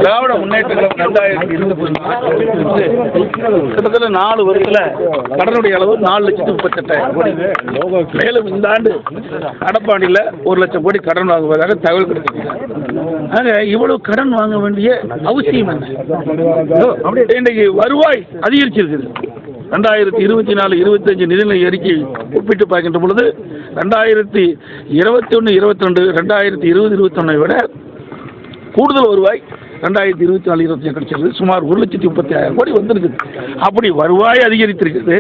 திராவிட முன்னேற்ற கழகம் 2020 கிட்டத்தட்ட 4 வருஷத்துல கடனுடைய அளவு 4,38,000 கோடி. மேலும் இந்த ஆண்டு நடப்பாண்டில் 1 லட்சம் கோடி கடன் வாங்குவதாக தகவல் கிடைச்சிருக்கு. ஆக இவ்வளவு கடன் வாங்க வேண்டிய அவசியம் என்ன? இன்றைக்கு வருவாய் அதிகரிச்சிருக்குது. 2024-25 நிதிநிலை அறிக்கை ஒப்பிட்டு பார்க்கின்ற பொழுது 2021-22 2020-21 விட கூடுதல் வருவாய் 2024-25 கிடைச்சிருக்கு. சுமார் 1,30,30,000 கோடி வந்திருக்குது. அப்படி வருவாய் அதிகரித்திருக்குது,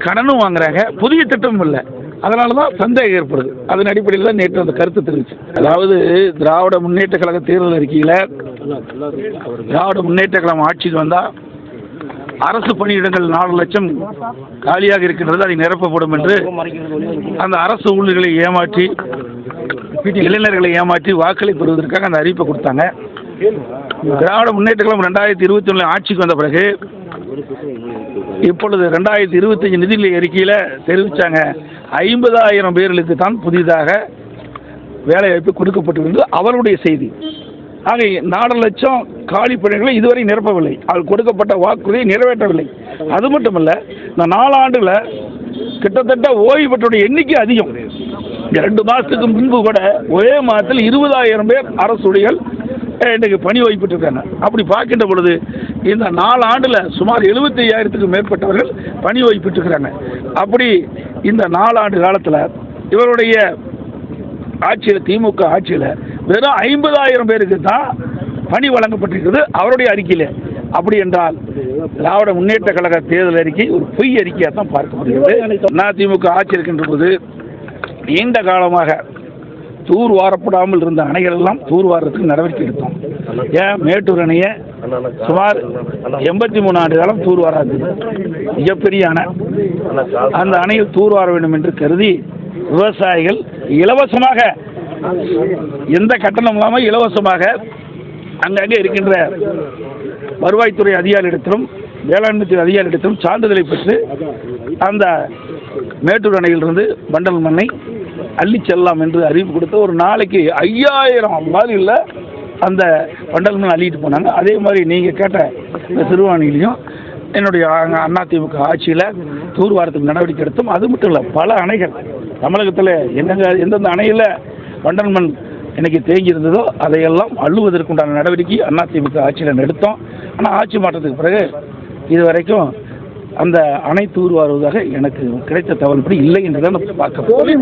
கடனும் வாங்குறாங்க, புதிய திட்டமும் இல்லை. அதனால தான் சந்தேகம் ஏற்படுது. அதன் அடிப்படையில் தான் நேற்று அந்த கருத்து தெரிவிச்சு. அதாவது திராவிட முன்னேற்ற கழக தேர்தல் அறிக்கையில் திராவிட முன்னேற்ற கழகம் ஆட்சிக்கு வந்தால் அரசு பணியிடங்கள் 4 லட்சம் காலியாக இருக்கின்றது, அதை நிரப்பப்படும் என்று அந்த அரசு ஊழியர்களை ஏமாற்றி இளைஞர்களை ஏமாற்றி வாக்களை பெறுவதற்காக அந்த அறிவிப்பை கொடுத்தாங்க. திராவிட முன்னேற்ற கழகம் 2021 ஆட்சிக்கு வந்த பிறகு இப்பொழுது 2025 நிதிநிலை அறிக்கையில் தெரிவித்தாங்க 50,000 பேர்களுக்கு தான் புதிதாக வேலைவாய்ப்பு கொடுக்கப்பட்டிருந்தது அவருடைய செய்தி. ஆக 4 லட்சம் காலி பணிகளை இதுவரை நிரப்பவில்லை. அது கொடுக்கப்பட்ட வாக்குறுதியை நிறைவேற்றவில்லை. அது மட்டுமல்ல, இந்த 4 ஆண்டுல கிட்டத்தட்ட ஓய்வு பெற்றோருடைய எண்ணிக்கை அதிகம். 2 மாதத்துக்கு முன்பு கூட ஒரே மாதத்தில் 20,000 பேர் அரசு ஊழியர்கள் இன்றைக்கு பணி ஓய்வு பெற்றிருக்காங்க. அப்படி பார்க்கின்ற பொழுது இந்த 4 ஆண்டுல சுமார் 75,000க்கும் மேற்பட்டவர்கள் பணி ஓய்வு பெற்றிருக்கிறாங்க. அப்படி இந்த 4 ஆண்டு காலத்தில் இவருடைய ஆட்சியில், திமுக ஆட்சியில் வெறும் 50,000 பேருக்கு தான் பணி வழங்கப்பட்டிருக்கிறது அவருடைய அறிக்கையில். அப்படி என்றால் திராவிட முன்னேற்ற கழக தேர்தல் அறிக்கை ஒரு பொய் அறிக்கையாக தான் பார்க்கப்படுகிறது. அதிமுக ஆட்சி இருக்கின்ற போது நீண்ட காலமாக தூர் வாரப்படாமல் இருந்த அணைகள் எல்லாம் தூர் வாரத்துக்கு நடவடிக்கை எடுத்தோம். ஏன் மேட்டூர் அணையை சுமார் 83 ஆண்டு காலம் தூர் வாராது, மிகப்பெரிய அணை. அந்த அணையில் தூர் வார வேண்டும் என்று கருதி விவசாயிகள் இலவசமாக, எந்த கட்டணம் இல்லாமல் இலவசமாக அங்கங்கே இருக்கின்ற வருவாய்த்துறை அதிகாரியிடத்திலும் வேளாண்மை துறை அதிகாரியிடத்திலும் சான்றிதழை பெற்று அந்த மேட்டூர் அணையிலிருந்து பண்டல் மண்ணை அள்ளி செல்லலாம் என்று அறிவிப்பு கொடுத்து ஒரு நாளைக்கு 5,000 மாதிரியில் அந்த பண்டல் மண் அள்ளிட்டு போனாங்க. அதே மாதிரி நீங்கள் கேட்ட இந்த சிறுவாணிலையும் என்னுடைய அதிமுக ஆட்சியில் தூர்வாரத்துக்கு நடவடிக்கை எடுத்தோம். அது மட்டும் இல்லை, பல அணைகள் தமிழகத்தில் எந்தெந்த அணையில் வண்டல் மண் இன்னைக்கு தேங்கி இருந்ததோ அதையெல்லாம் அள்ளுவதற்குண்டான நடவடிக்கை அதிமுக ஆட்சியில் எடுத்தோம். ஆனால் ஆட்சி மாற்றத்துக்கு பிறகு இதுவரைக்கும் அந்த அணை தூர்வாருவதாக எனக்கு கிடைத்த தகவல்படி இல்லை என்று தான் பார்க்க